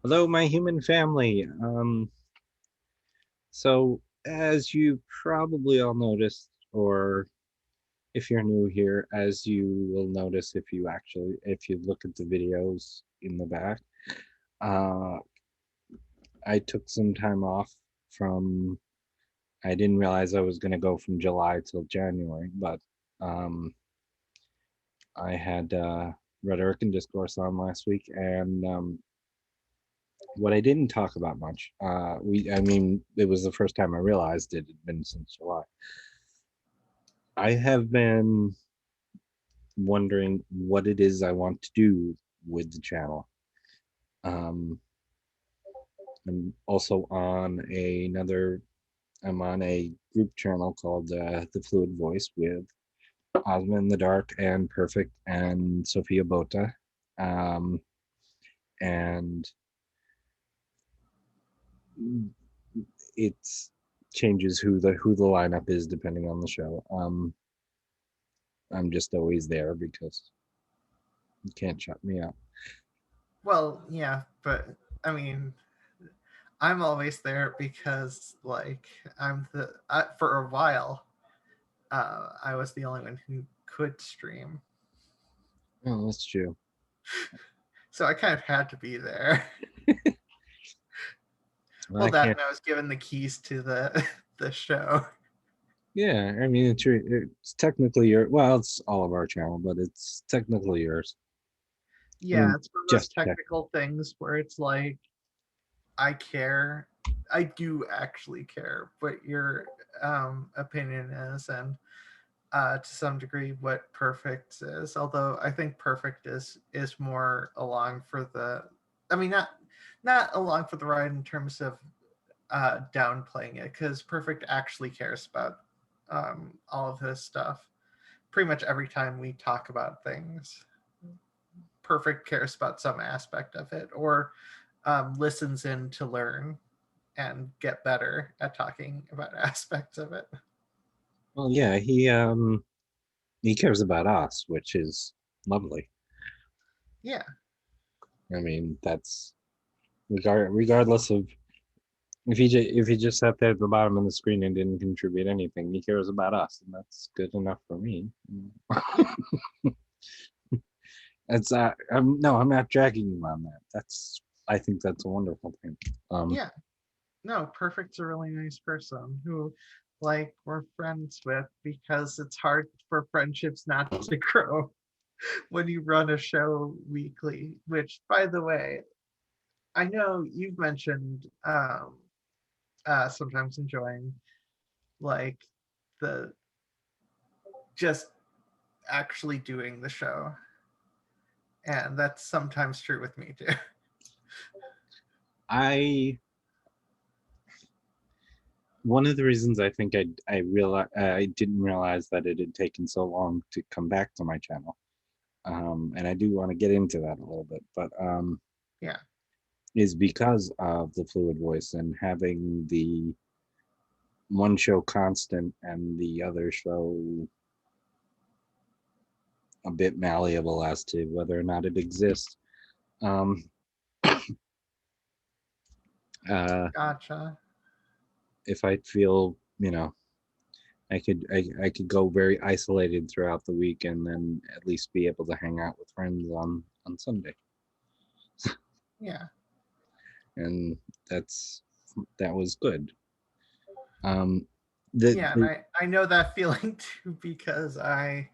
Hello, my human family. So as you probably all noticed, or if you're new here, as you will notice if you look at the videos in the back, uh, I took some time off from, I didn't realize I was going to go from July till January, but um, I had rhetoric and discourse on last week, and what I didn't talk about much, I mean, it was the first time I realized it had been since July. I have been wondering what it is I want to do with the channel. Um, I'm also on I'm on a group channel called The Fluid Voice with Ozma in the Dark and Perfict and Sophia Botha. Um, and it changes who the lineup is depending on the show. I'm just always there because you can't shut me up. Well, yeah, but I mean, I'm always there because, like, for a while, I was the only one who could stream, Oh, that's true. so I kind of had to be there. Well, Well, I that can't. and I was given the keys to the the show. Yeah, I mean, it's technically your. Well, it's all of our channel, but it's technically yours. I Yeah, mean, it's one of those just tech. technical things where it's like I care. I do actually care what your opinion is, and to some degree what perfect is. Although I think perfect is more along for the. I mean, not along for the ride in terms of downplaying it, because perfect actually cares about all of this stuff. Pretty much every time we talk about things, perfect cares about some aspect of it, or listens in to learn and get better at talking about aspects of it. Well, yeah, he cares about us, which is lovely. Yeah, I mean, that's regardless of if he just sat there at the bottom of the screen and didn't contribute anything, he cares about us, and that's good enough for me. yeah, It's no, I'm not dragging you on that. I think that's a wonderful thing. Um, yeah. No, Perfect's a really nice person who, like, we're friends with, because it's hard for friendships not to grow when you run a show weekly. Which, by the way, I know you've mentioned sometimes enjoying, like, the just actually doing the show, and that's sometimes true with me too. I One of the reasons I think I didn't realize that it had taken so long to come back to my channel, and I do want to get into that a little bit, but Yeah, is because of the fluid voice and having the one show constant and the other show a bit malleable as to whether or not it exists. Um, uh, gotcha. if I feel, I could go very isolated throughout the week and then at least be able to hang out with friends on Sunday, Yeah, and that's that was good. Um, the, yeah, and the I know that feeling too, because I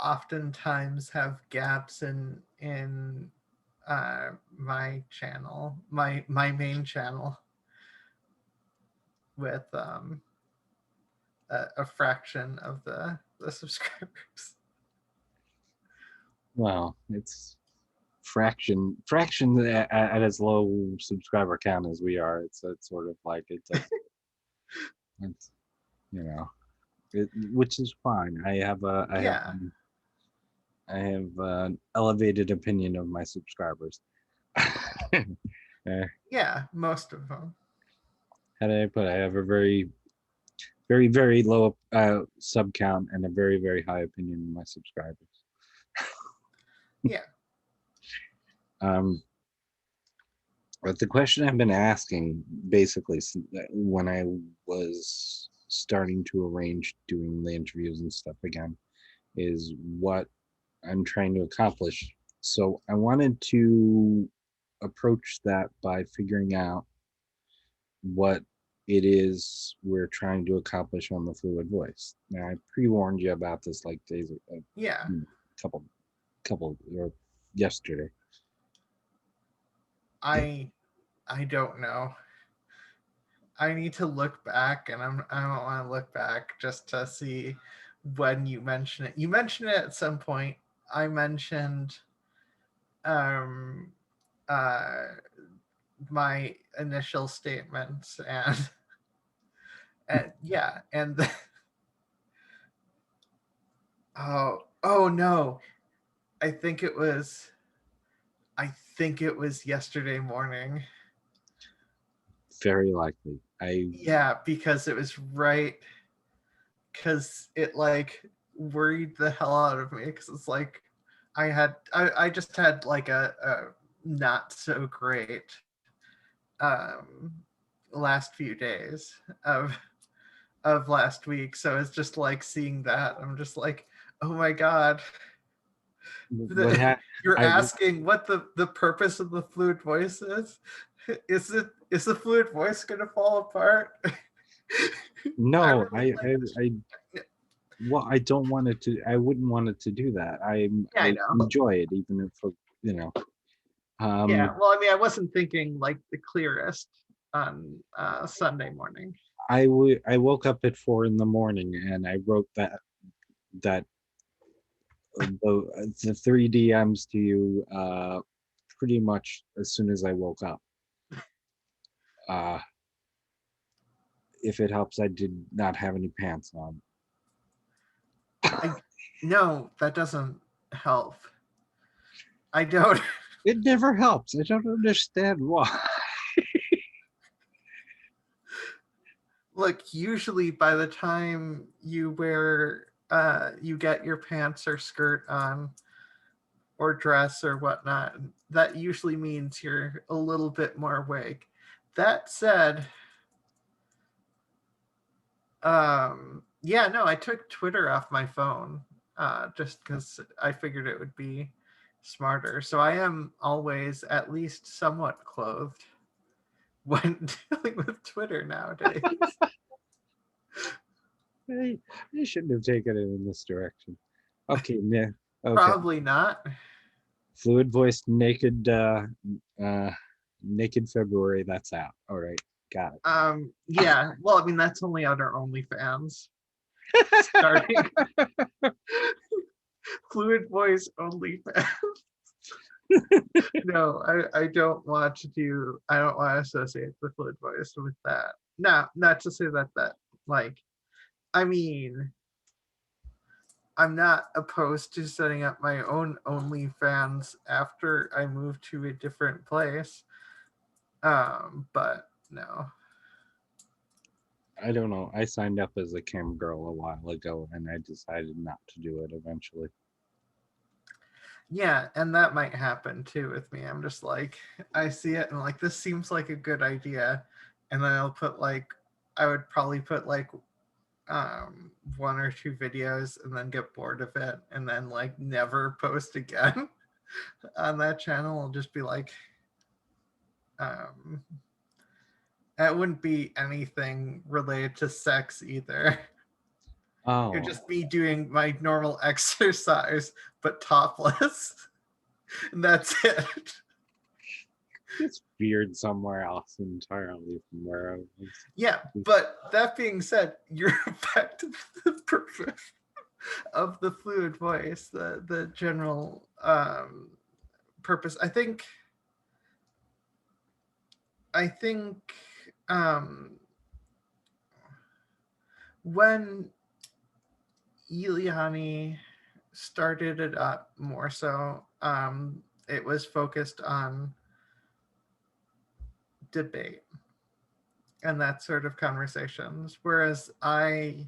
oftentimes have gaps in my channel, my main channel, with a fraction of the subscribers. well, it's fraction at as low subscriber count as we are. It's sort of like it's you know which is fine. Yeah, I have an elevated opinion of my subscribers. yeah, most of them. How did I put it? I have a very low sub count and a very high opinion of my subscribers. Yeah, But the question I've been asking basically when I was starting to arrange doing the interviews and stuff again is what I'm trying to accomplish. So I wanted to approach that by figuring out what it is we're trying to accomplish on the fluid voice. Now I pre-warned you about this like days, Yeah, couple, or yesterday. I I don't know. I need to look back, and I don't want to look back just to see when you mention it. You mentioned it at some point. I mentioned um uh my initial statements, and yeah, and oh no, I think it was yesterday morning. Very likely. Yeah, because it was right, because it like worried the hell out of me, because it's like I just had like a not so great um last few days of last week, so it's just like seeing that I'm just like, oh my god. what ha- You're I asking what the purpose of the fluid voice is the fluid voice gonna fall apart? I no, really like this. well, I don't want it to. I wouldn't want it to do that. Yeah, I I know. enjoy it, even if you know. Yeah, Um, well, I mean, I wasn't thinking like the clearest on Sunday morning. I woke up at 4 in the morning and I wrote that the three DMs to you pretty much as soon as I woke up. Uh, if it helps, I did not have any pants on. I No, that doesn't help. I don't. It never helps. I don't understand why. Look, usually by the time you get your pants or skirt on or dress or whatnot, that usually means you're a little bit more awake. That said, yeah, no, I took Twitter off my phone just because I figured it would be smarter. So I am always at least somewhat clothed when dealing with Twitter nowadays. I, I shouldn't have taken it in this direction. Okay, yeah. Okay. Probably not. Fluid voiced uh naked February, that's out. All right. Got it. Yeah. Well, I mean, that's only on our OnlyFans starting. Fluid voice OnlyFans. No, I don't want to do. I don't want to associate the fluid voice with that. No, not to say that like. I mean, I'm not opposed to setting up my own OnlyFans after I move to a different place. But no. I don't know. I signed up as a cam girl a while ago and I decided not to do it eventually. Yeah, and that might happen too with me. I'm just like, I see it and like, this seems like a good idea. And then I would probably put like one or two videos and then get bored of it and then like never post again on that channel. I'll just be like, um, it wouldn't be anything related to sex either. It'd Oh, just be doing my normal exercise, but topless. And that's it. it's weird somewhere else entirely from where I was. Yeah, but that being said, you're back to the purpose of the fluid voice, the general purpose. I think um, when Iliani started it up more so, it was focused on debate and that sort of conversations. Whereas I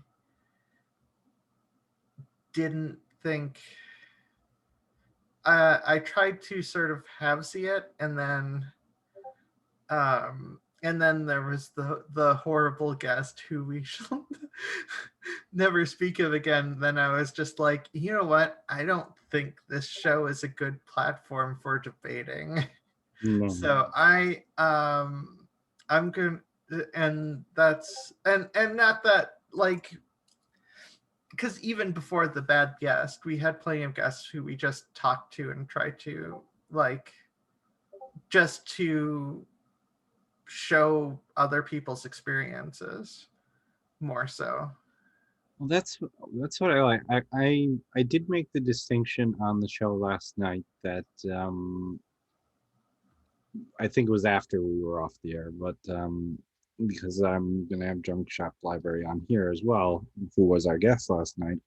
didn't think I tried to sort of have see it, and then And then there was the horrible guest who we shall never speak of again. Then I was just like, you know what? I don't think this show is a good platform for debating. No. So I'm going, and that's and not that like, because even before the bad guest, we had plenty of guests who we just talked to and tried to like just to show other people's experiences more so. Well, that's what I like. I did make the distinction on the show last night that I think it was after we were off the air, but because I'm gonna have Junk Shop Library on here as well, who was our guest last night.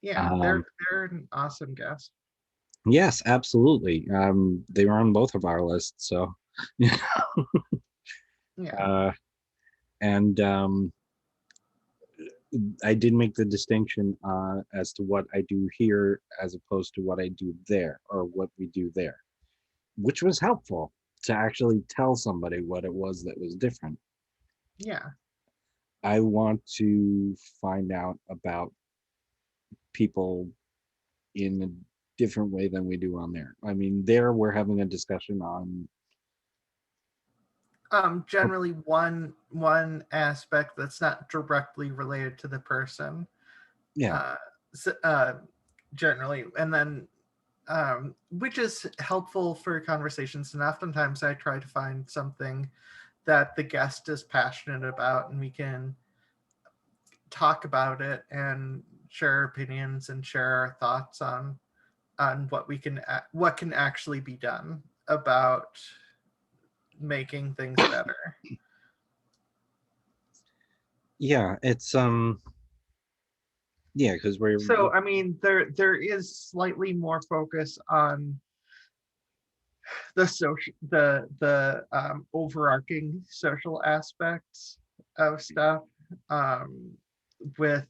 Yeah, Um, they're an awesome guest. yes, absolutely. They were on both of our lists, so yeah. Yeah. Uh, and I did make the distinction as to what I do here as opposed to what I do there or what we do there, which was helpful to actually tell somebody what it was that was different. Yeah. I want to find out about people in a different way than we do on there. I mean, there we're having a discussion on. Generally one aspect that's not directly related to the person. Yeah, Uh, s- uh, Generally, and then which is helpful for conversations. And oftentimes, I try to find something that the guest is passionate about, and we can talk about it and share opinions and share our thoughts on what can actually be done about making things better. yeah, it's yeah, because we're So I mean there is slightly more focus on the social overarching social aspects of stuff, um, with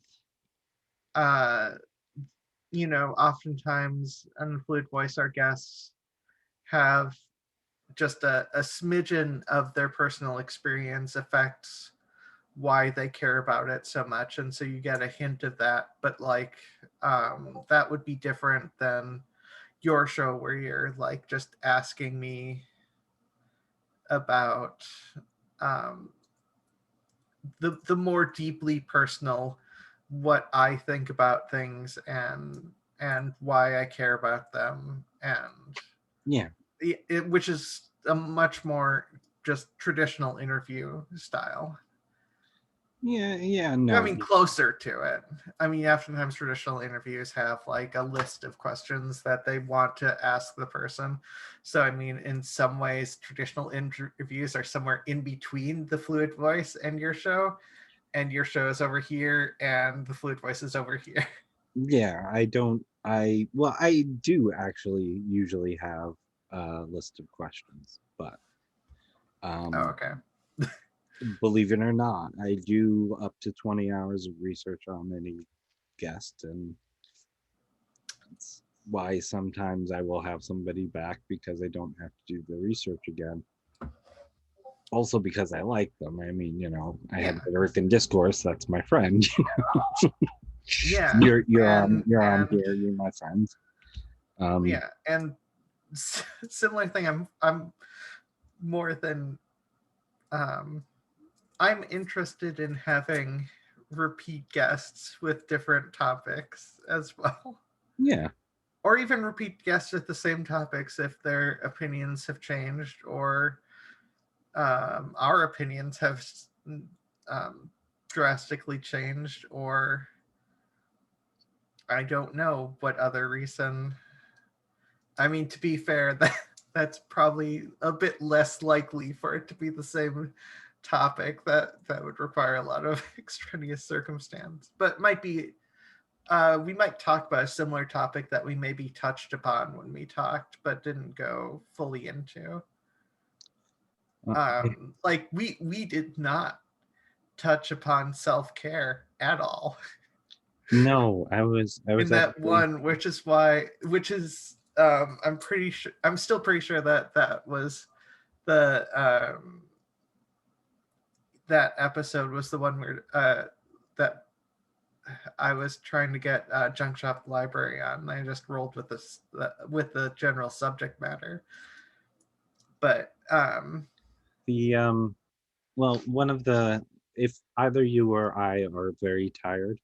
uh, oftentimes unfluid voice our guests have just a smidgen of their personal experience affects why they care about it so much, and so you get a hint of that, but like that would be different than your show where you're like just asking me about um, the more deeply personal, what I think about things and why I care about them, and yeah, which is a much more just traditional interview style. yeah, I no, mean, closer to it. I mean, oftentimes traditional interviews have like a list of questions that they want to ask the person. So, I mean, in some ways, traditional interviews are somewhere in between the fluid voice and your show is over here, and the fluid voice is over here. yeah, I don't. Well, I do actually usually have a list of questions, but Oh, um, okay. believe it or not, I do up to 20 hours of research on any guest, and that's why sometimes I will have somebody back because I don't have to do the research again. Also because I like them. I mean, I have Yeah. that Earth in Discourse. That's my friend. Yeah. You're on And here. You're my friends. Um, yeah. And similar thing. I'm more than um I'm interested in having repeat guests with different topics as well. yeah, Or even repeat guests with the same topics if their opinions have changed or our opinions have um, drastically changed, or I don't know what other reason. I mean, to be fair, that's probably a bit less likely for it to be the same topic. That would require a lot of extraneous circumstance, but might be. We might talk about a similar topic that we maybe touched upon when we talked, but didn't go fully into. uh, Like we did not touch upon self care at all no, I was in that actually one, which is I'm pretty sure I'm still pretty sure that that was the that episode was the one where that I was trying to get Junk Shop Library on, and I just rolled with this with the general subject matter. But The well, one of the, if either you or I are very tired,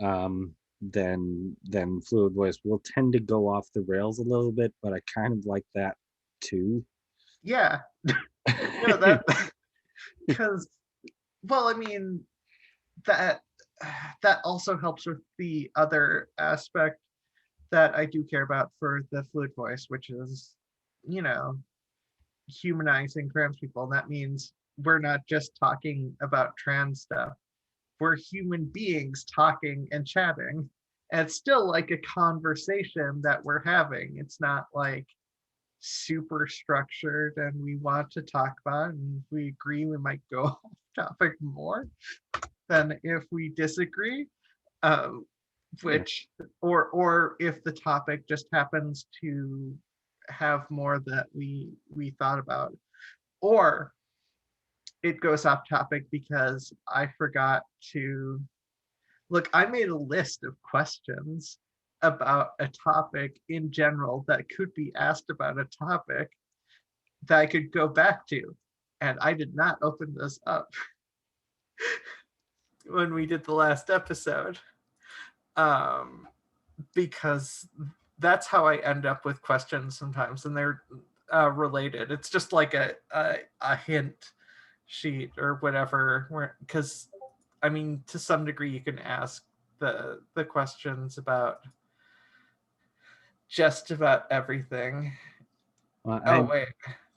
then fluid voice will tend to go off the rails a little bit, but I kind of like that too. yeah, no, that because well, I mean that that also helps with the other aspect that I do care about for the fluid voice, which is, you know, humanizing trans people. And that means we're not just talking about trans stuff. We're human beings talking and chatting. And it's still like a conversation that we're having. It's not like super structured and we want to talk about it, and if we agree we might go off topic more than if we disagree. Yeah. Which or if the topic just happens to have more that we thought about, or it goes off topic because I forgot to look. I made a list of questions about a topic in general that could be asked about a topic that I could go back to, and I did not open this up when we did the last episode. um because that's how I end up with questions sometimes, and they're related. It's just like a hint sheet or whatever. Because I mean, to some degree, you can ask the questions about just about everything. Well, Oh wait,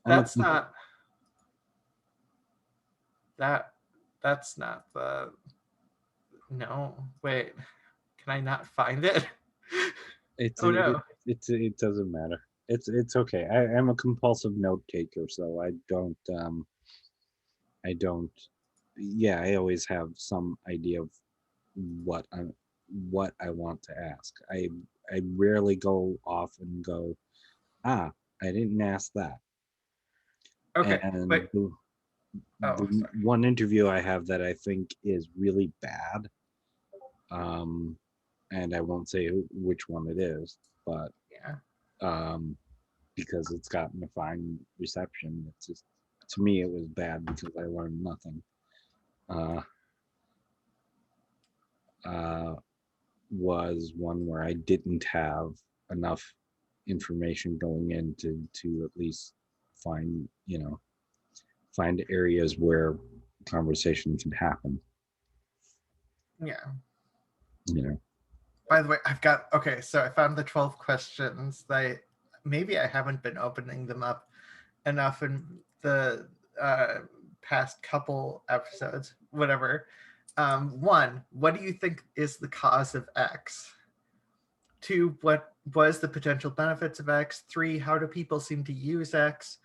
I'm a that's not that. That's not the. No, wait. Can I not find it? it's Oh no. it doesn't matter. It's okay. I'm a compulsive note taker, so I don't yeah, I always have some idea of what I what I want to ask. I rarely go off and go, ah, I didn't ask that. Okay, wait. And Oh, the sorry. one interview I have that I think is really bad, um, and I won't say which one it is, but Yeah. um, because it's gotten a fine reception, it's just, to me it was bad because I learned nothing. Uh, uh, was one where I didn't have enough information going in to at least find, find areas where conversation can happen. Yeah. You know, By the way, I've got okay. So I found the 12 questions. That maybe I haven't been opening them up enough in the past couple episodes. Whatever. One, what do you think is the cause of X? Two, what was the potential benefits of X? Three, how do people seem to use X?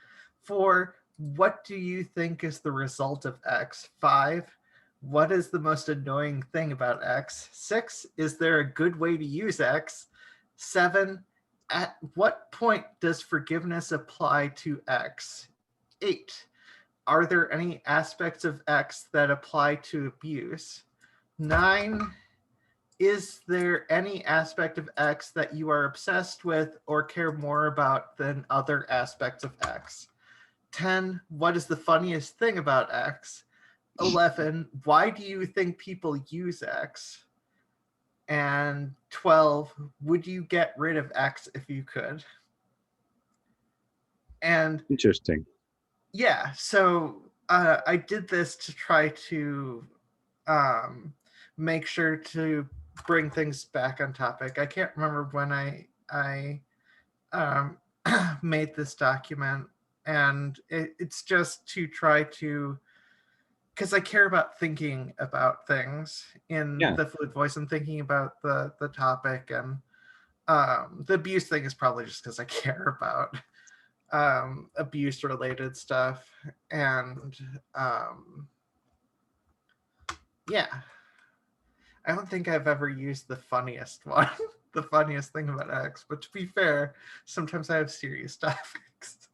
Four, what do you think is the result of X? Five, what is the most annoying thing about X? Six, is there a good way to use X? Seven, at what point does forgiveness apply to X? Eight, are there any aspects of X that apply to abuse? Nine, is there any aspect of X that you are obsessed with or care more about than other aspects of X? 10, what is the funniest thing about X? 11, why do you think people use X? And 12, would you get rid of X if you could? And interesting. yeah, so I did this to try to um, make sure to bring things back on topic. I can't remember when I um, made this document, and it's just to try to, because I care about thinking about things in Yeah, the fluid voice and thinking about the topic, and the abuse thing is probably just because I care about abuse related stuff, and yeah, I don't think I've ever used the funniest one, the funniest thing about X. But to be fair, sometimes I have serious topics.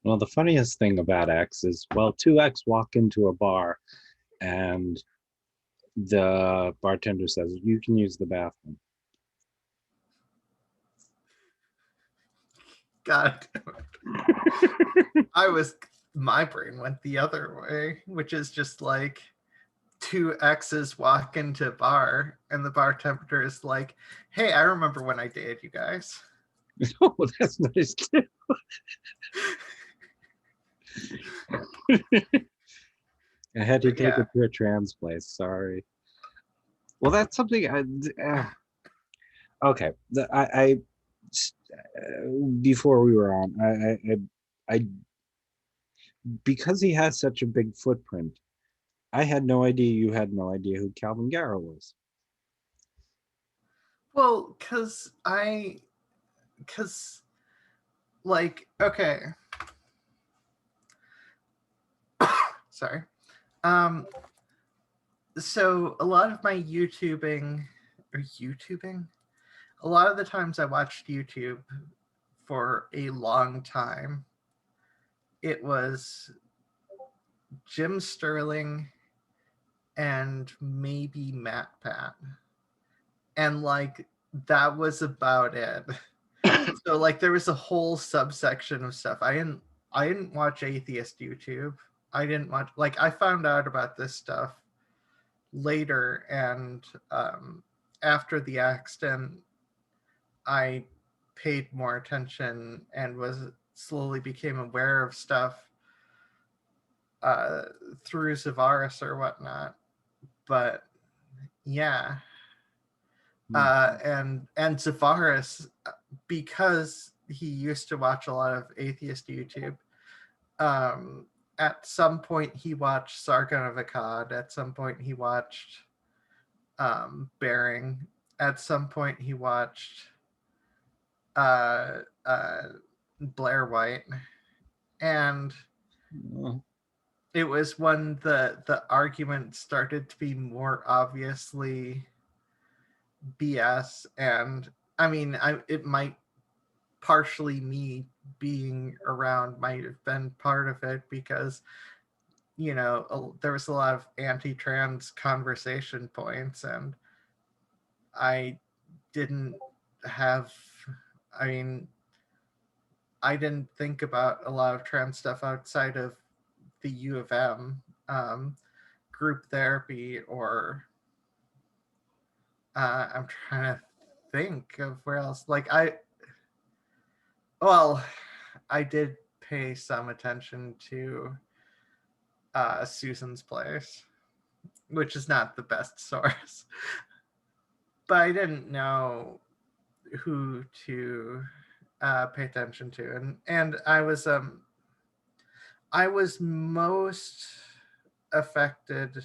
Well, the funniest thing about X is, well, two X walk into a bar and the bartender says, "You can use the bathroom." God, my brain went the other way, which is just like two exes walk into a bar and the bartender is like, "Hey, I remember when I dated you guys." Oh, that's nice too. I had to But take yeah. it to a trans place. Sorry. Well, that's something okay. Before we were on, I because he has such a big footprint, I had no idea you had no idea who Calvin Garrow was. Well, cause like, okay, sorry. Um, so a lot of my YouTubing, a lot of the times I watched YouTube for a long time. It was Jim Sterling and maybe Matt Pat. And like that was about it. So like there was a whole subsection of stuff. I didn't watch atheist YouTube. I didn't watch like I found out about this stuff later and after the accident I paid more attention and was slowly became aware of stuff uh, through Zavaris or whatnot. But yeah, and Zavaris, because he used to watch a lot of atheist YouTube. Um, at some point, he watched Sargon of Akkad. At some point, he watched Bearing. At some point, he watched uh, uh, Blair White, and Oh, it was when the argument started to be more obviously BS. And I mean, it might partially me being around might have been part of it because there was a lot of anti-trans conversation points and I didn't have I mean I didn't think about a lot of trans stuff outside of the U of M group therapy or I'm trying to think of where else like well I did pay some attention to Susan's Place, which is not the best source. But I didn't know who to pay attention to, and I was most affected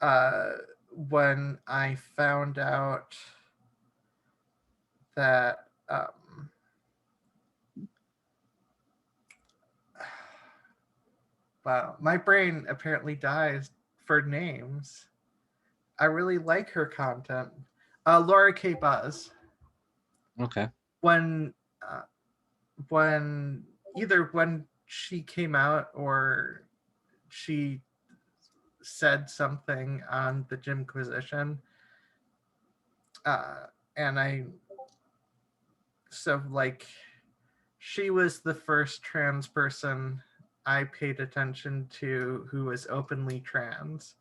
uh, when I found out that wow, my brain apparently dies for names. I really like her content. Laura K. Buzz. okay. When uh, when either when she came out or she said something on the Jimquisition, uh, and I so like she was the first trans person I paid attention to who was openly trans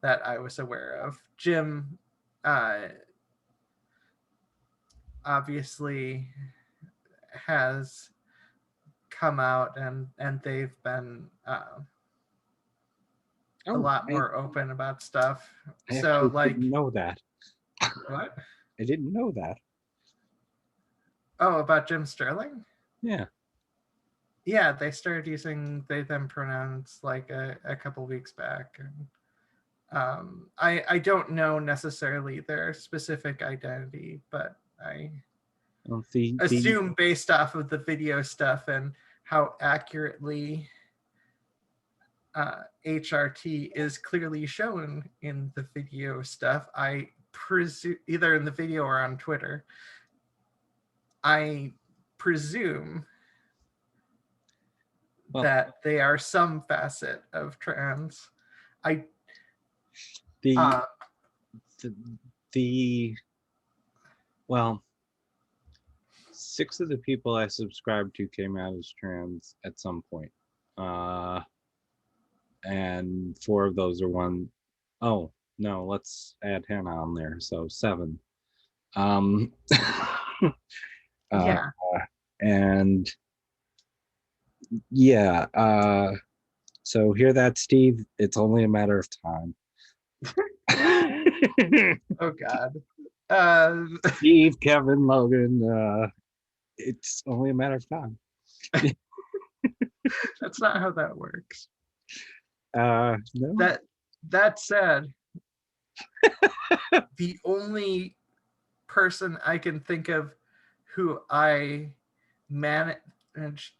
that I was aware of. Jim uh, obviously has come out and they've been a Oh, lot more open about stuff. I So actually like didn't know that. what? I didn't know that. Oh, about Jim Sterling? Yeah. Yeah, they started using they them pronouns like a couple weeks back. And, I don't know necessarily their specific identity, but I Well, assume based off of the video stuff and how accurately HRT is clearly shown in the video stuff. I presume either in the video or on Twitter. I presume Well, that they are some facet of trans. I the uh the, the well, 6 of the people I subscribed to came out as trans at some point. Uh, and 4 of those are one oh no, let's add Hannah on there. So 7. Um, uh, yeah. and yeah, so hear that, Steve? It's only a matter of time. Oh God. Uh Steve, Kevin, Logan, it's only a matter of time. that's not how that works. No. That said, the only person I can think of who I managed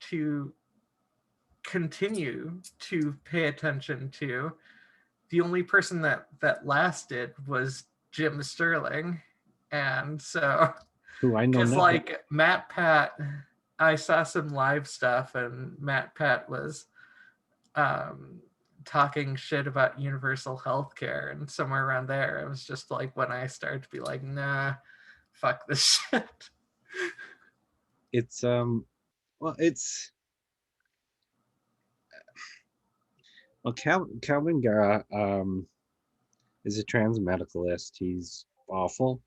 to continue to pay attention to, the only person that lasted was Jim Sterling. And so, Who I know because nothing. like Matt Pat, I saw some live stuff and Matt Pat was um, talking shit about universal health care, and somewhere around there it was just like when I started to be like, nah, fuck this shit. It's well, it's well, Calvin Guerra is a trans medicalist. He's awful.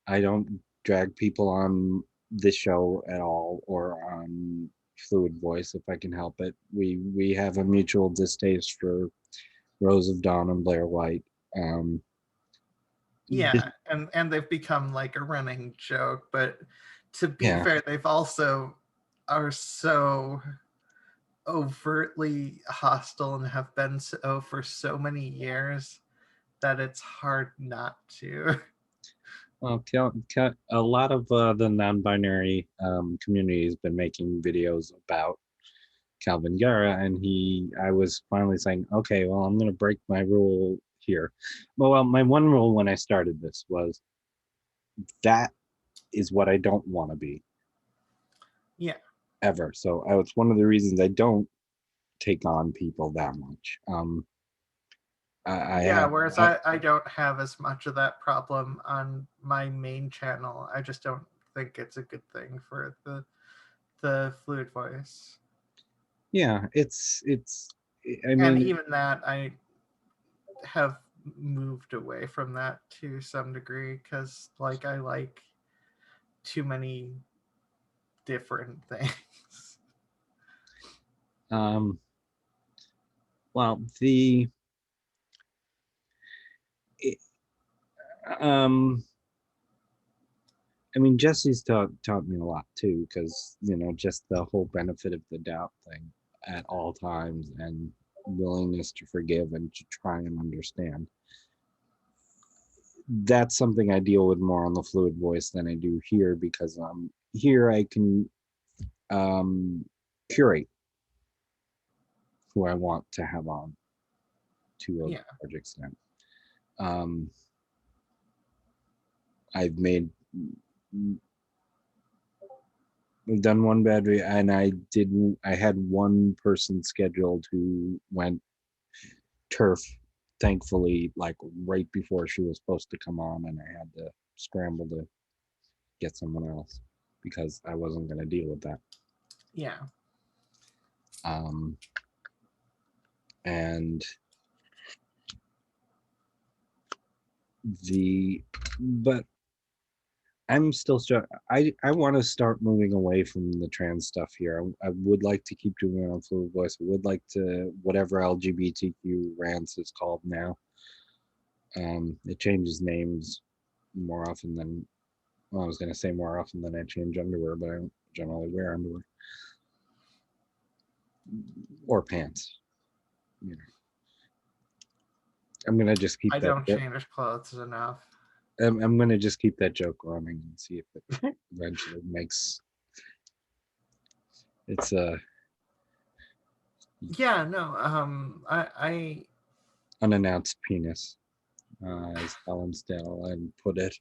I don't drag people on this show at all or on Fluid Voice if I can help it. We have a mutual distaste for Rose of Dawn and Blair White. Um, Yeah, and they've become like a running joke, but to be yeah, fair, they've also are so overtly hostile and have been so for so many years that it's hard not to. well, a lot of the non-binary community has been making videos about Calvin Guerra, and I was finally saying, okay, well, I'm going to break my rule here. Well, my one rule when I started this was that is what I don't want to be Yeah. ever. So it's one of the reasons I don't take on people that much. I Yeah, have, whereas I don't have as much of that problem on my main channel. I just don't think it's a good thing for the fluid voice. yeah, I And mean, even that I have moved away from that to some degree because like I like too many different things. um, well, it, um, I mean, Jesse's taught me a lot too, because just the whole benefit of the doubt thing at all times and willingness to forgive and to try and understand. That's something I deal with more on the Fluid Voice than I do here, because here I can curate who I want to have on to a Yeah. large extent. Um, I've made I've done one bad video, and I had one person scheduled who went turf, thankfully, like right before she was supposed to come on, and I had to scramble to get someone else because I wasn't going to deal with that. Yeah. Um, and but I'm still I want to start moving away from the trans stuff here. I would like to keep doing it on Fluid Voice. I would like to, whatever LGBTQ Rants is called now. It changes names more often than, well, I was going to say more often than I change underwear, but I don't generally wear underwear or pants. You know, I'm going to just keep I that. don't change clothes enough. I'm going to just keep that joke running and see if it eventually makes it's a Yeah, no, I unannounced penis, as Helen Stanley put it.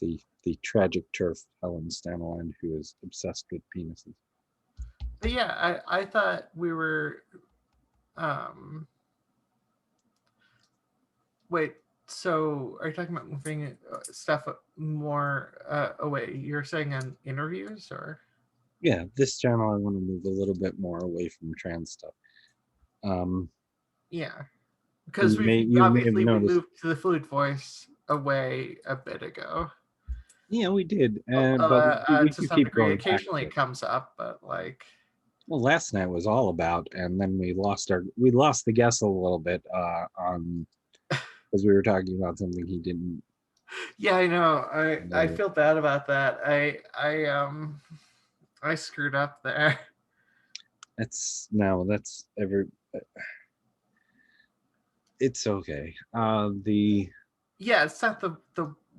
The tragic turf Helen Stanley, who is obsessed with penises. But yeah, I thought we were um wait, so are you talking about moving stuff more away? You're saying on interviews or Yeah, this channel I want to move a little bit more away from trans stuff. Um, yeah. Because you may have we noticed. moved to the fluid voice away a bit ago. Yeah, we did, but we To could some keep degree, going back occasionally to it it. comes up, but like, Well, last night was all about, and then we lost the guest a little bit on because we were talking about something he didn't yeah, I know. I know. feel bad about that. I screwed up there. That's no, that's ever. It's okay. The Yeah, it's not the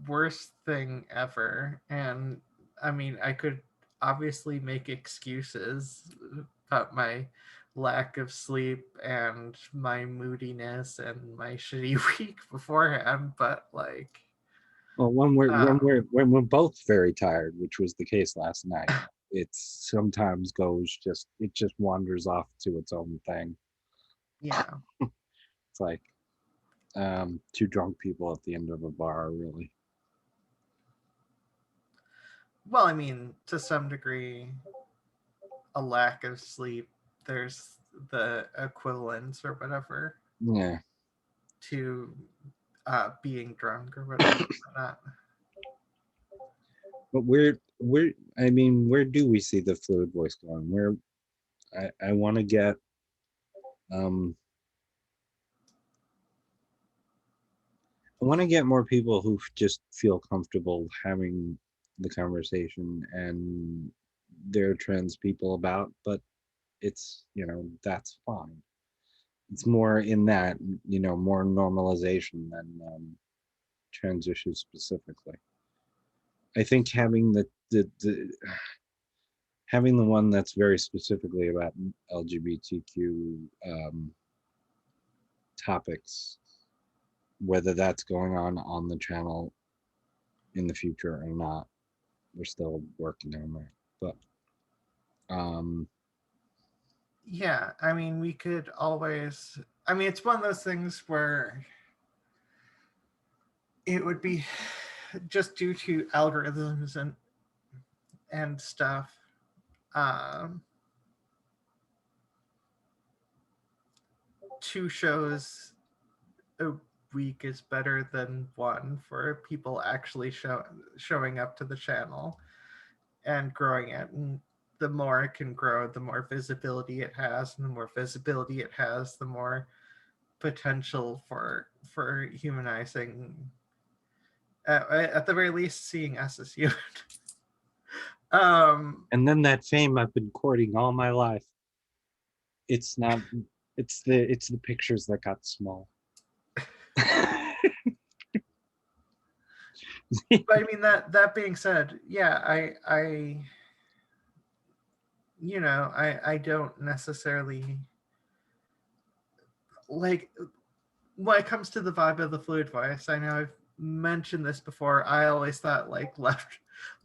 worst thing ever, and I mean, I could obviously make excuses about my lack of sleep and my moodiness and my shitty week beforehand, but like, well, um, when we're both very tired, which was the case last night, it sometimes goes just it just wanders off to its own thing. yeah. It's like two drunk people at the end of a bar, really. Well, I mean, to some degree, a lack of sleep, there's the equivalence or whatever Yeah, to being drunk or whatever. Not. but I mean, where do we see the fluid voice going? Where I want to get um I want to get more people who just feel comfortable having the conversation and they're trans people about, but it's, that's fine. It's more in that, more normalization than trans issues specifically. I think having the one that's very specifically about LGBTQ topics, whether that's going on the channel in the future or not, we're still working on that. But Yeah, I mean, we could always. I mean, it's one of those things where it would be just due to algorithms and stuff. Um, Two shows a week is better than one for people actually showing up to the channel and growing it. And the more it can grow, the more visibility it has, and the more visibility it has, the more potential for humanizing. At the very least, seeing us as human. um, and then that fame I've been courting all my life. It's not. It's the pictures that got small. but I mean that being said, yeah, I don't necessarily like when it comes to the vibe of the fluid voice. I know I've mentioned this before. I always thought like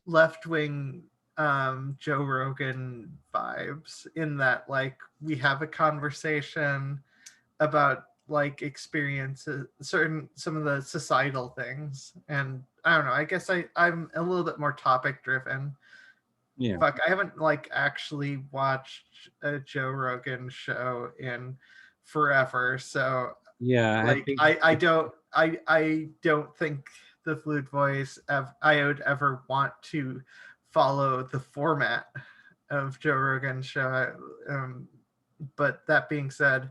left wing Joe Rogan vibes in that like we have a conversation about like experiences some of the societal things, and I don't know, I guess I'm a little bit more topic driven. Yeah, Fuck, I haven't like actually watched a Joe Rogan show in forever, so yeah. I like think I don't think the fluid voice I would ever want to follow the format of Joe Rogan's show. But that being said,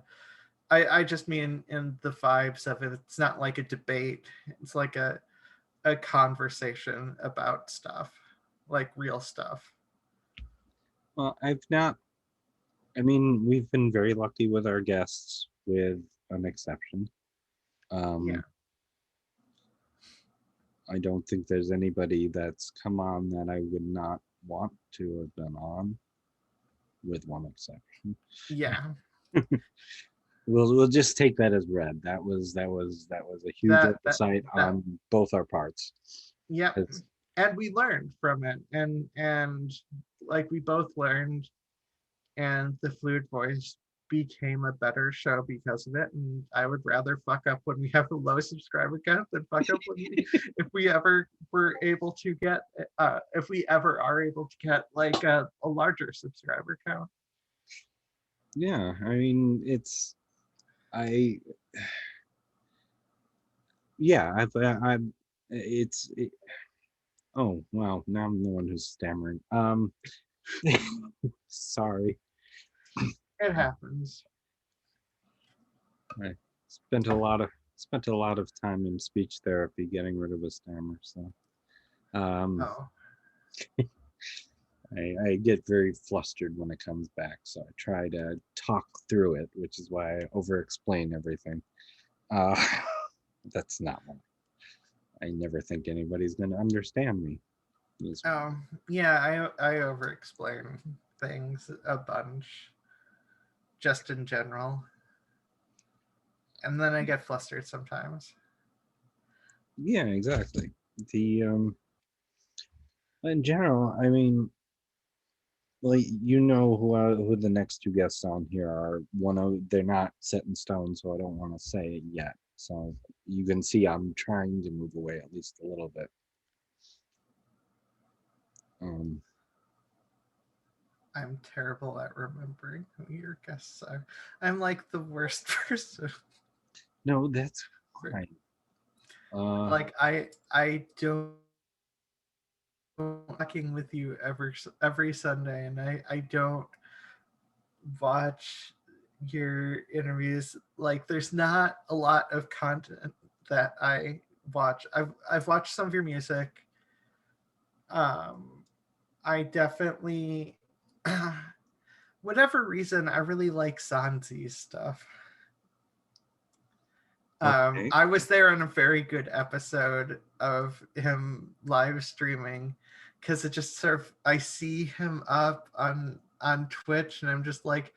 I just mean in the vibes of it. It's not like a debate. It's like a conversation about stuff, like real stuff. well, I've not. I mean, we've been very lucky with our guests, with an exception. Yeah. Um, I don't think there's anybody that's come on that I would not want to have been on, with one exception. Yeah. We'll just take that as read. That was a huge That that oversight that on both our parts. yeah. 'Cause- And we learned from it, and like we both learned and the fluid voice became a better show because of it. And I would rather fuck up when we have a low subscriber count than fuck up when we, if we ever were able to get, if we ever are able to get like a larger subscriber count. Yeah, I mean, I, yeah, it's, oh, wow, now I'm the one who's stammering. Sorry. It happens. I spent a lot of time in speech therapy getting rid of a stammer, so um, Oh, I get very flustered when it comes back. So I try to talk through it, which is why I over-explain everything. Uh, that's not one. I never think anybody's going to understand me. yeah, I over explain things a bunch just in general. And then I get flustered sometimes. Yeah, exactly. The in general, I mean, well, who the next two guests on here are. They're not set in stone, so I don't want to say it yet. So you can see I'm trying to move away at least a little bit. Um, I'm terrible at remembering who your guests are. I'm like the worst person. no, that's fine. Like I don't talking with you every Sunday, and I don't watch your interviews. Like there's not a lot of content that I watch. I've watched some of your music. Um, I definitely, whatever reason, I really like Sanzi's stuff. Okay. I was there on a very good episode of him live streaming because it just sort of I see him up on Twitch and I'm just like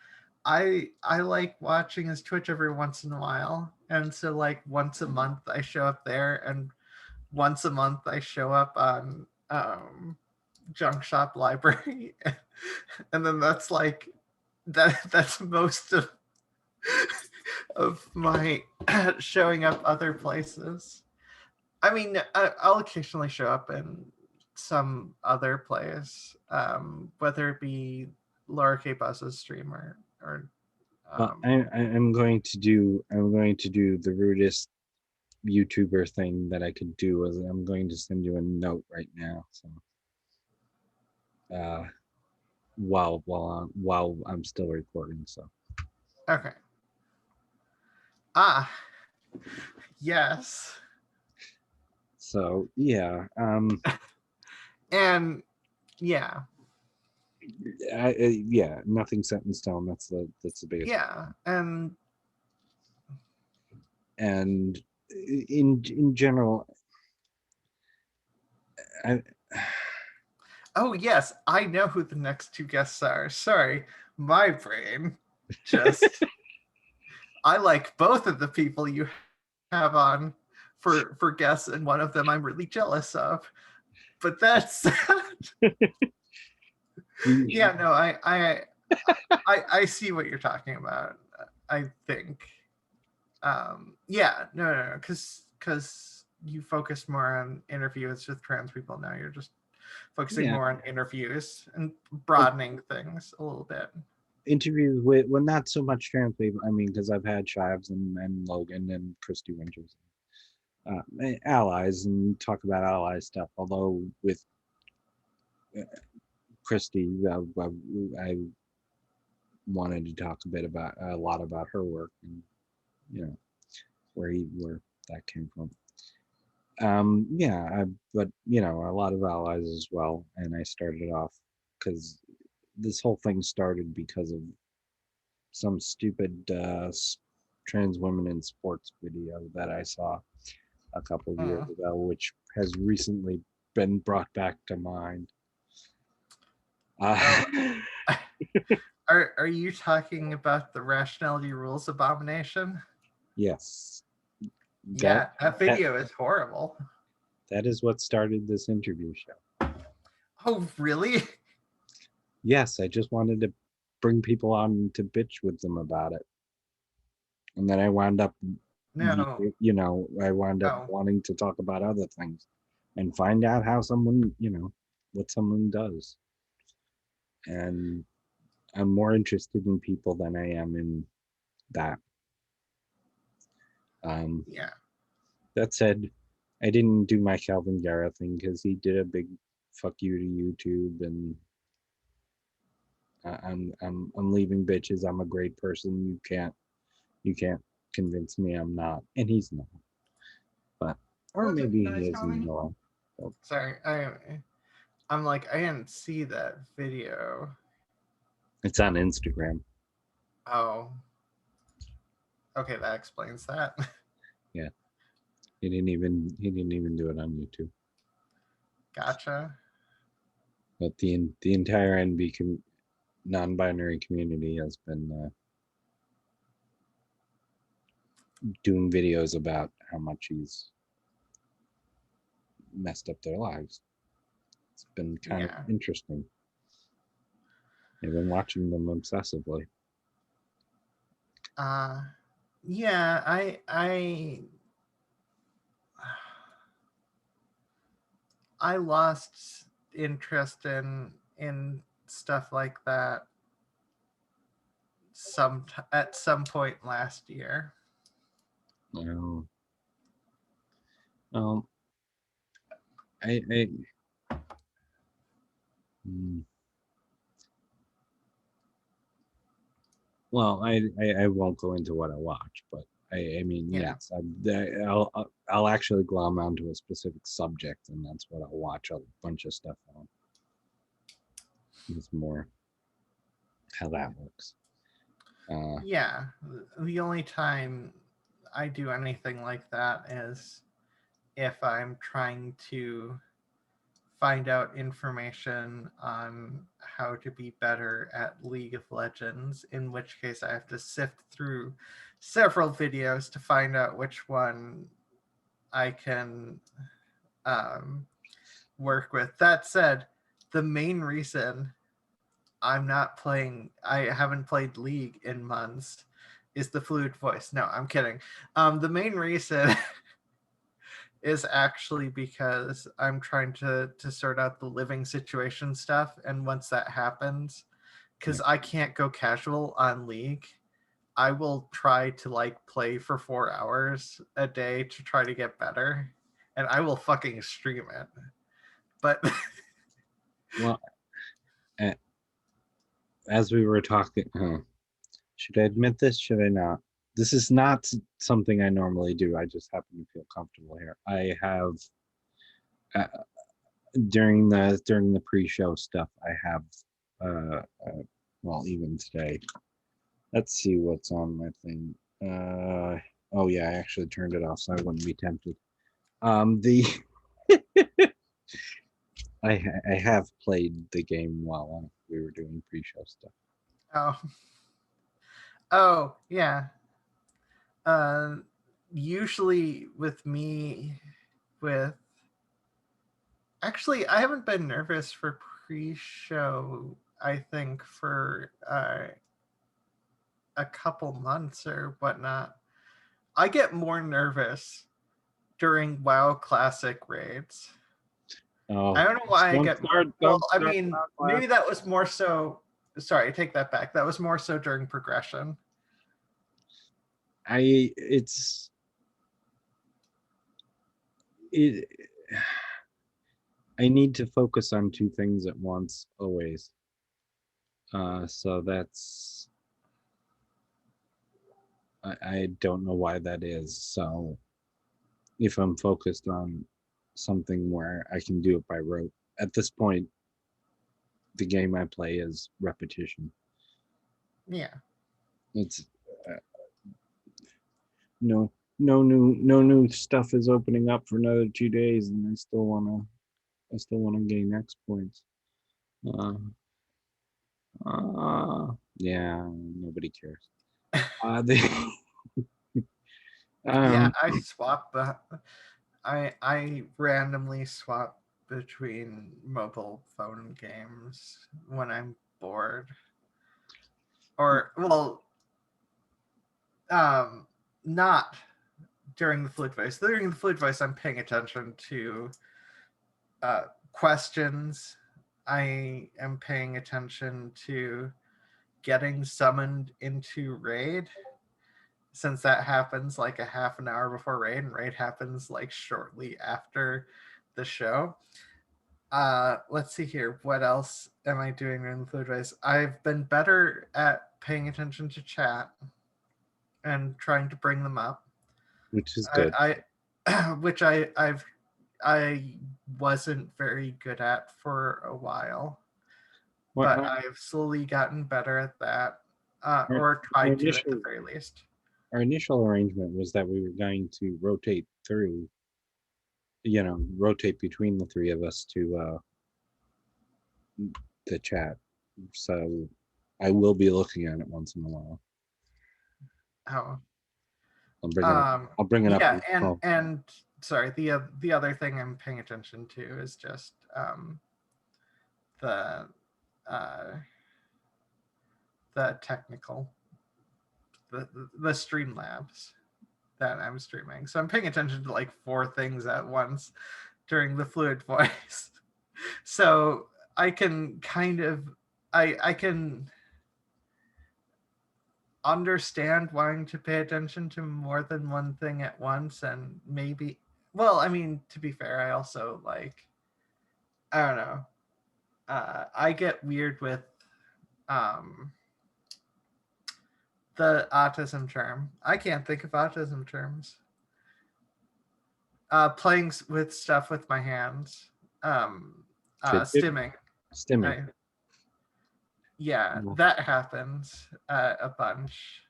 I like watching his Twitch every once in a while, and so like once a month I show up there, and once a month I show up on Junk Shop Library, and then that's like that's most of my showing up other places. I mean, I'll occasionally show up in some other place, whether it be Laura K. Buzz's stream or Well, um, I'm going to do the rudest YouTuber thing that I could do. Is I'm going to send you a note right now. So uh, while I'm still recording. So okay. Ah, yes. yeah. And yeah, Yeah, nothing set in stone. That's the biggest. yeah. And in general, I, Oh, yes, I know who the next two guests are. Sorry, my brain just. I like both of the people you have on for guests, and one of them I'm really jealous of. But that's yeah, no, I see what you're talking about. I think, yeah, no, because you focus more on interviews with trans people now. You're just focusing yeah, more on interviews and well, broadening things a little bit. interviews with, well, not so much trans people. I mean, because I've had Shives and Logan and Christy Winters, allies, and talk about ally stuff. Although with uh, Christy, I wanted to talk a lot about her work and you know where that came from. Yeah, but a lot of allies as well. And I started off because this whole thing started because of some stupid trans women in sports video that I saw a couple of years Mm. ago, which has recently been brought back to mind. Oh, Uh, are you talking about the Rationality Rules abomination? yes, that Yeah, that that video is horrible. that is what started this interview show. Oh, really? Yes, I just wanted to bring people on to bitch with them about it. And then I wound up, No. I wound up Oh. wanting to talk about other things and find out how someone, what someone does. And I'm more interested in people than I am in that. Um, Yeah. that said, I didn't do my Calvin Garrett thing because he did a big fuck you to YouTube, and I'm leaving bitches. I'm a great person. You can't convince me I'm not, and he's not. But or What did you maybe he guys is tell in me? Noah. So Sorry, I'm like I didn't see that video. it's on Instagram. Oh, okay, that explains that. Yeah, he didn't even do it on YouTube. Gotcha. But the entire non-binary community has been doing videos about how much he's messed up their lives. It's been kind of Yeah. interesting. I've been watching them obsessively. Uh yeah, I lost interest in stuff like that at some point last year. Oh, um, I mm, well, I won't go into what I watch, but I mean, Yeah. yes, I'll actually glom onto a specific subject, and that's what I'll watch a bunch of stuff on. It's more how that works. Yeah. The only time I do anything like that is if I'm trying to find out information on how to be better at League of Legends, in which case I have to sift through several videos to find out which one I can um, work with. That said, the main reason I haven't played League in months is the fluid voice. No, I'm kidding. The main reason is actually because I'm trying to sort out the living situation stuff, and once that happens, yeah. because I can't go casual on League, I will try to like play for 4 hours a day to try to get better, and I will fucking stream it. But Well, as we were talking, should I admit this? Should I not? This is not something I normally do. I just happen to feel comfortable here. I have uh, during the pre-show stuff. I have well, even today. Let's see what's on my thing. Oh yeah, I actually turned it off so I wouldn't be tempted. The I have played the game while we were doing pre-show stuff. oh, oh yeah. Uh, Usually with me, with actually, I haven't been nervous for pre-show. I think for a couple months or whatnot. I get more nervous during WoW Classic raids. Oh, I don't know why I don't get more. start! Well, Don't I start! mean, maybe that was more so. Sorry, I take that back. That was more so during progression. It's it. I need to focus on two things at once always. So that's I don't know why that is. So if I'm focused on something where I can do it by rote, at this point, the game I play is repetition. Yeah. It's uh, no new stuff is opening up for another 2 days, and I still wanna gain X points. Uh, yeah, nobody cares. They Yeah, um I swap. I randomly swap between mobile phone games when I'm bored. or well, um, not during the fluid voice. During the fluid voice, I'm paying attention to questions. I am paying attention to getting summoned into raid, since that happens like a half an hour before raid, and raid happens like shortly after the show. Let's see here. What else am I doing in the fluid voice? I've been better at paying attention to chat and trying to bring them up. which is good. I which I wasn't very good at for a while, Well, but I've slowly gotten better at that, our, or our tried to at the initial very least. our initial arrangement was that we were going to rotate through, rotate between the three of us to chat. So I will be looking at it once in a while. Oh, I'll bring it up. I'll bring it up. yeah, Oh, and sorry, the other thing I'm paying attention to is just the uh, the technical the Streamlabs that I'm streaming. So I'm paying attention to like 4 things at once during the fluid voice. So I can kind of I can understand wanting to pay attention to more than one thing at once, and maybe, well, I mean, to be fair, I also like, I don't know, I get weird with um the autism term. I can't think of autism terms. Playing with stuff with my hands. fidget Stimming. stimming. I, yeah, Well, that happens a bunch.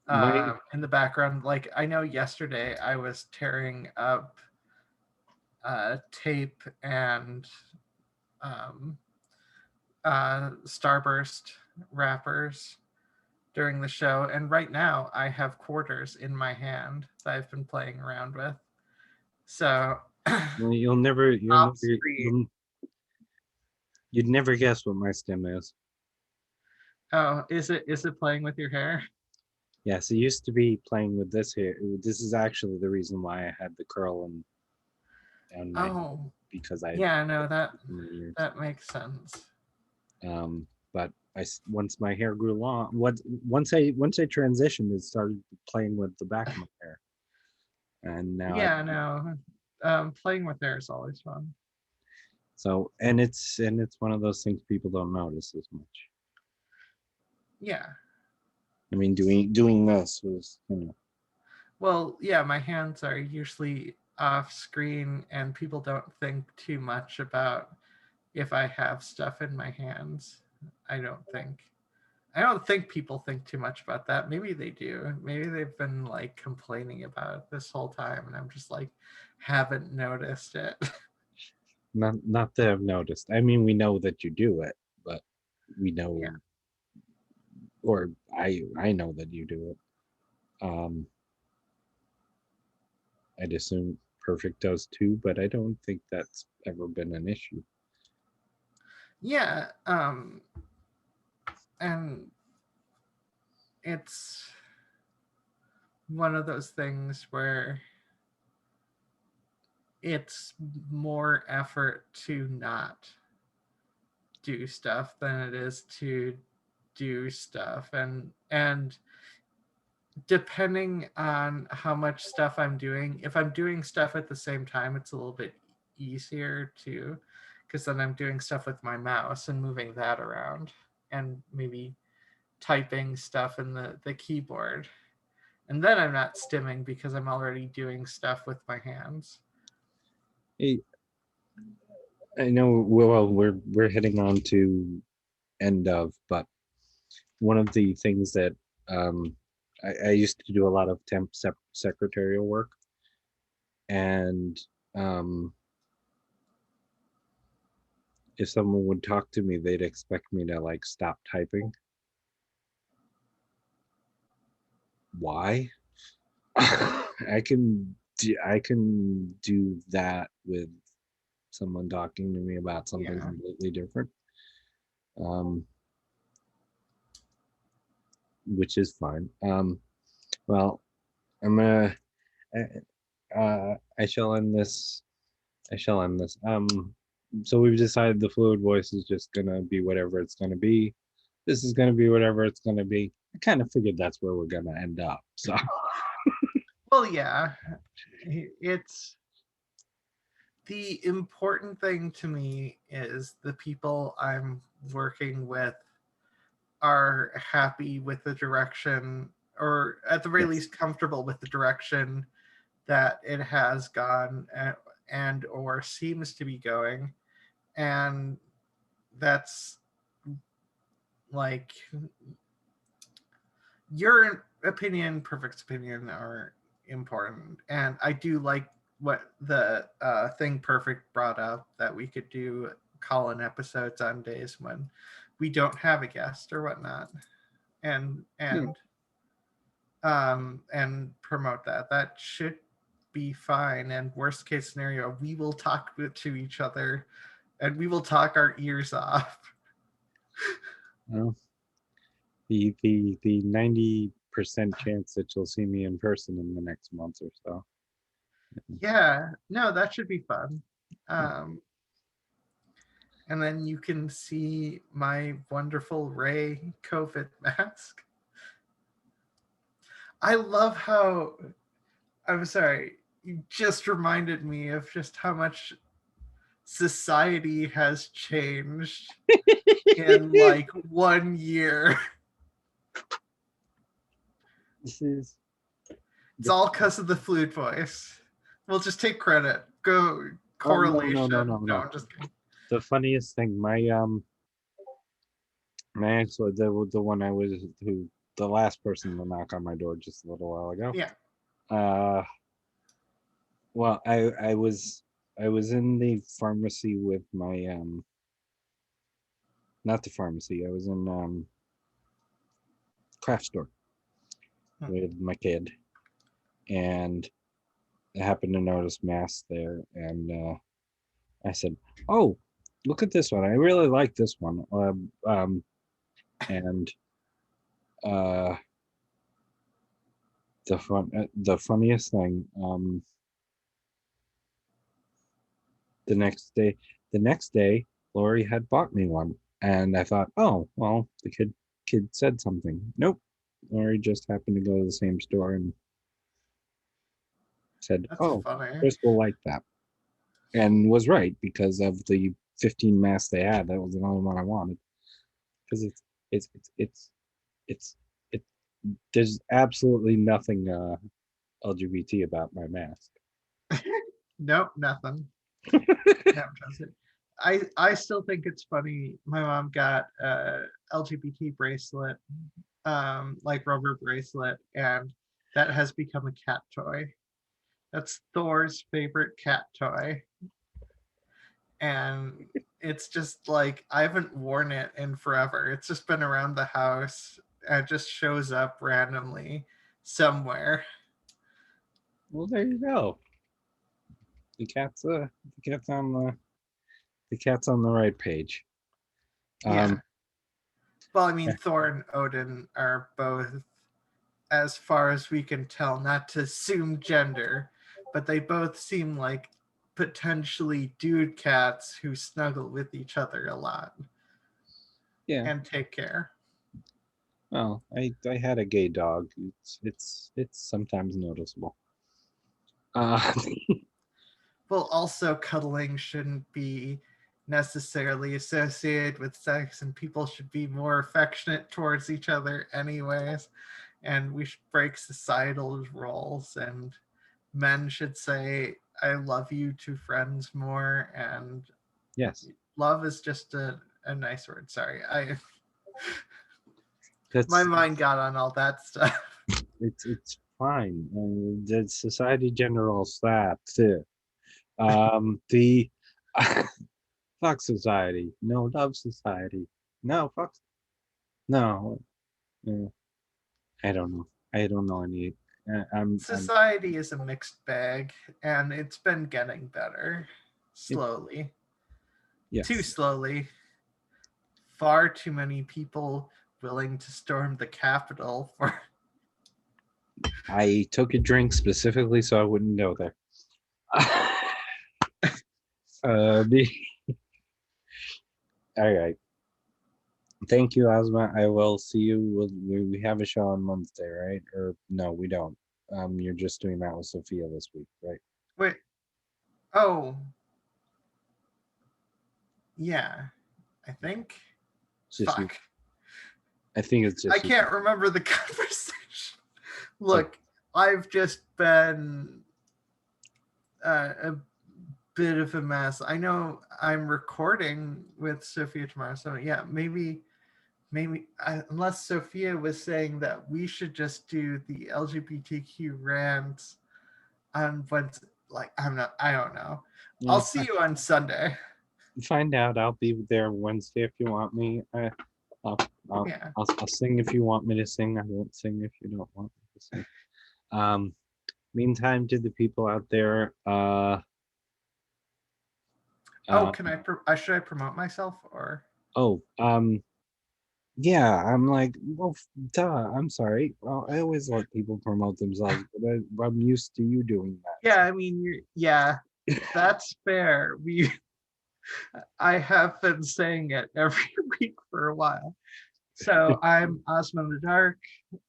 my In the background, like I know yesterday I was tearing up tape and um, Starburst wrappers during the show, and right now I have quarters in my hand that I've been playing around with. So well, off screen. you'd never guess what my stem is. Oh, is it playing with your hair? Yes, it used to be playing with this here. This is actually the reason why I had the curl and down my head, Oh, because I yeah, no, that for many years. that makes sense. But once my hair grew long, once I transitioned, it started playing with the back of my hair, and now I Yeah, no, playing with hair is always fun. so and it's one of those things people don't notice as much. Yeah. I mean, doing this was Well, yeah, my hands are usually off screen, and people don't think too much about if I have stuff in my hands. I don't think. I don't think people think too much about that. Maybe they do. Maybe they've been like complaining about it this whole time, and I'm just like haven't noticed it. not that I've noticed. I mean, we know that you do it, but we know, Yeah. or I know that you do it. I'd assume Perfect does too, but I don't think that's ever been an issue. Yeah. And it's one of those things where it's more effort to not do stuff than it is to do stuff, and depending on how much stuff I'm doing, if I'm doing stuff at the same time, it's a little bit easier to, because then I'm doing stuff with my mouse and moving that around, and maybe typing stuff in the keyboard, and then I'm not stimming because I'm already doing stuff with my hands. Hey, I know. Well, we're heading on to end of, but one of the things that um, I used to do a lot of temp secretarial work, and um, if someone would talk to me, they'd expect me to like stop typing. Why? I can do that with someone talking to me about something Yeah. completely different. Um, which is fine. Well, I'm gonna. I shall end this. I shall end this. So we've decided the fluid voice is just gonna be whatever it's gonna be. This is gonna be whatever it's gonna be. I kind of figured that's where we're gonna end up. So Well, yeah, it's the important thing to me is the people I'm working with are happy with the direction, or at the very yes, least comfortable with the direction that it has gone, and or seems to be going. And that's like your opinion, Perfect's opinion are important. And I do like what the thing Perfect brought up, that we could do call-in episodes on days when we don't have a guest or whatnot, and yeah. and promote that. That should be fine. And worst case scenario, we will talk to each other, and we will talk our ears off. Well, the 90% chance that you'll see me in person in the next month or so. Yeah, no, that should be fun. Um, and then you can see my wonderful Ray COVID mask. I love how, I'm sorry, you just reminded me of just how much society has changed in like 1 year. This is It's the all because of the flute voice. We'll just take credit. Go oh no correlation. No, no. I'm just kidding. The funniest thing, my ex, the one I was who the last person to knock on my door just a little while ago. Yeah. Uh, well, I was in the pharmacy with my not the pharmacy. I was in craft store Hmm. with my kid, and I happened to notice masks there, and I said, "Oh, look at this one! I really like this one." And uh, the funniest thing, the next day, the next day, Lori had bought me one, and I thought, "Oh, well, the kid said something." Nope, Lori just happened to go to the same store and said, That's "Oh, funny. Chris will like that," and was right because of the 15 masks they had. That was the only one I wanted because it's it's it's it's it. There's absolutely nothing LGBT about my mask. Nope, nothing. Never does it. I still think it's funny. My mom got a LGBT bracelet, like rubber bracelet, and that has become a cat toy. That's Thor's favorite cat toy. And it's just like I haven't worn it in forever. It's just been around the house and it just shows up randomly somewhere. Well, there you go. The cat's on the cat's on the right page. Yeah. Um, Well, I mean, Thor and Odin are both, as far as we can tell, not to assume gender, but they both seem like potentially dude cats who snuggle with each other a lot yeah. and take care. Well, I had a gay dog. It's sometimes noticeable. Uh, Well, also, cuddling shouldn't be necessarily associated with sex, and people should be more affectionate towards each other, anyways. And we should break societal roles, and men should say, I love you to friends more. And yes, love is just a nice word. Sorry. My that's mind got on all that stuff. it's fine. The society generals that too. The fuck society. No, love society. No, fuck. No, uh, I don't know. I don't know any. I'm. Society is a mixed bag, and it's been getting better It, slowly. Too yes. slowly. Far too many people willing to storm the Capitol for. I took a drink specifically so I wouldn't go there. The all right. Thank you, Ozma. I will see you. We have a show on Wednesday, right? Or no, we don't. You're just doing that with Sophia this week, right? Wait. Oh. Yeah. I think. It's just you. Fuck. I think it's I just you. can't remember the conversation. Okay. Look, I've just been a bit of a mess. I know I'm recording with Sophia tomorrow, so yeah, maybe unless Sophia was saying that we should just do the LGBTQ rants on Wednesday. Like I don't know. I'll see you on Sunday. Find out. I'll be there Wednesday if you want me. I'll, Yeah. I'll sing if you want me to sing. I won't sing if you don't want me to sing. Meantime, to the people out there, Oh, can I should I promote myself or? oh, yeah, I'm like, well, duh, I'm sorry. Well, I always let people promote themselves, but I'm used to you doing that. Yeah, I mean, yeah, that's fair. I have been saying it every week for a while. So I'm Ozma in the Dark.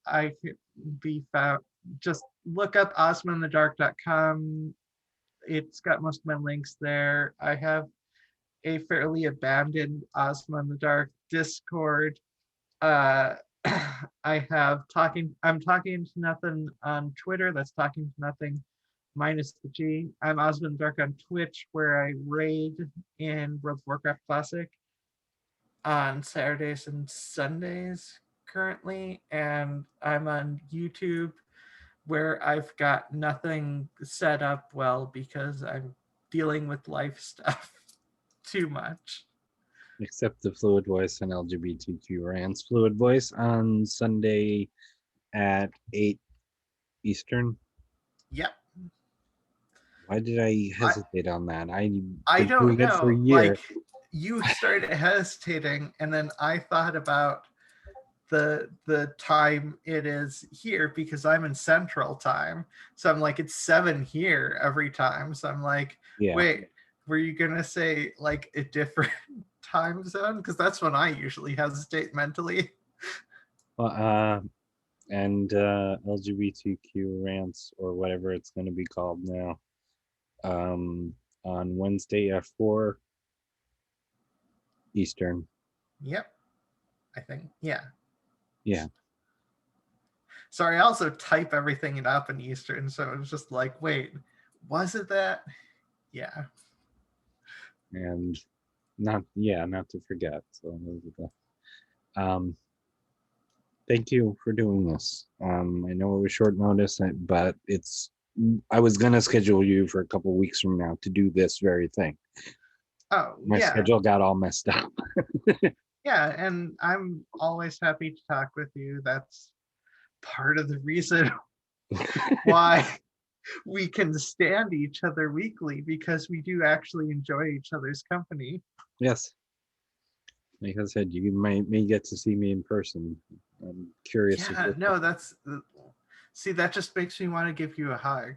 I can be found. Just look up osmainthedark.com. It's got most of my links there. I have a fairly abandoned Ozma in the Dark Discord. Uh, I'm talking to nothing on Twitter. That's talking to nothing minus the G. I'm Ozma in the Dark on Twitch, where I raid in World of Warcraft Classic on Saturdays and Sundays currently, and I'm on YouTube where I've got nothing set up well because I'm dealing with life stuff too much. Except the Fluid Voice and LGBTQ Rants Fluid Voice on Sunday at 8 Eastern. Yep. Why did I hesitate on that? I've I been don't doing it for a know. year. Like, you started hesitating, and then I thought about the time it is here because I'm in Central Time. So I'm like, it's 7 here every time. So I'm like, Yeah. wait, were you gonna say like a different time zone? Because that's when I usually hesitate mentally. Well, and LGBTQ Rants or whatever it's going to be called now. On Wednesday at 4 Eastern. Yep. I think. Yeah. Yeah. Sorry, I also type everything up in Eastern, so it was just like, wait, was it that? Yeah. And not to forget. So thank you for doing this. I know it was short notice, but I was gonna schedule you for a couple of weeks from now to do this very thing. Oh, My yeah. schedule got all messed up. Yeah, and I'm always happy to talk with you. That's part of the reason why we can stand each other weekly, because we do actually enjoy each other's company. Yes. Like I said, you may get to see me in person. I'm curious. Yeah, no, see, that just makes me want to give you a hug,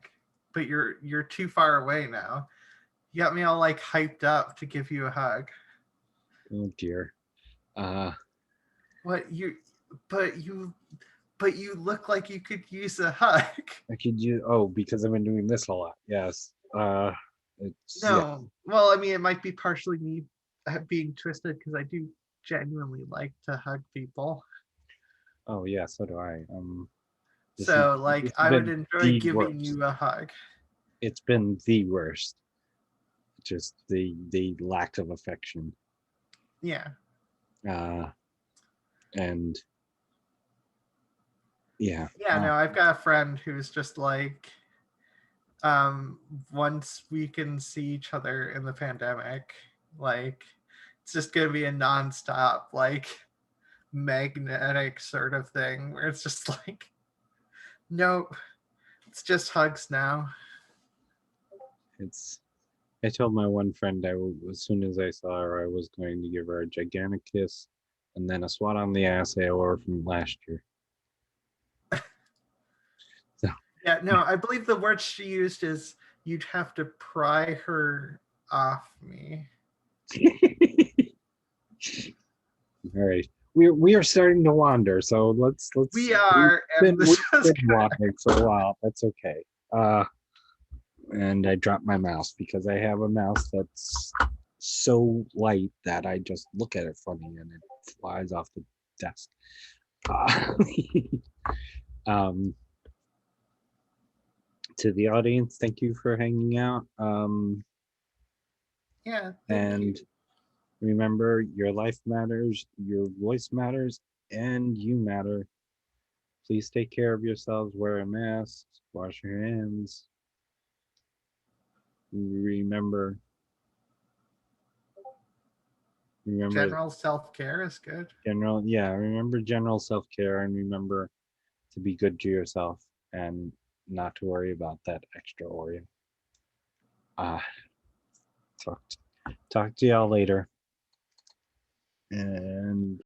but you're too far away now. You got me all like hyped up to give you a hug. Oh dear. What you but you look like you could use a hug. I could use because I've been doing this a lot. Yes. It's No, well, I mean, it might be partially me being twisted because I do genuinely like to hug people. Oh yeah, so do I. So, like, I would enjoy the giving worst. you a hug. It's been the worst. Just the lack of affection. Yeah. And yeah. Yeah, no, I've got a friend who's just like, once we can see each other in the pandemic, like, it's just gonna be a nonstop, like, magnetic sort of thing where it's just like, nope, it's just hugs now. I told my one friend as soon as I saw her, I was going to give her a gigantic kiss and then a swat on the ass AOR from last year. So Yeah, no, I believe the word she used is you'd have to pry her off me. all right. We are starting to wander, so let's We are, and we've this is been wandering for a while. That's okay. And I dropped my mouse because I have a mouse that's so light that I just look at it funny and it flies off the desk. Um, to the audience, thank you for hanging out. yeah. Thank And you. remember, your life matters, your voice matters, and you matter. Please take care of yourselves, wear a mask, wash your hands. Remember, remember General self care is good. remember general self-care, and remember to be good to yourself and not to worry about that extra Oreo. Ah, talk to y'all later. And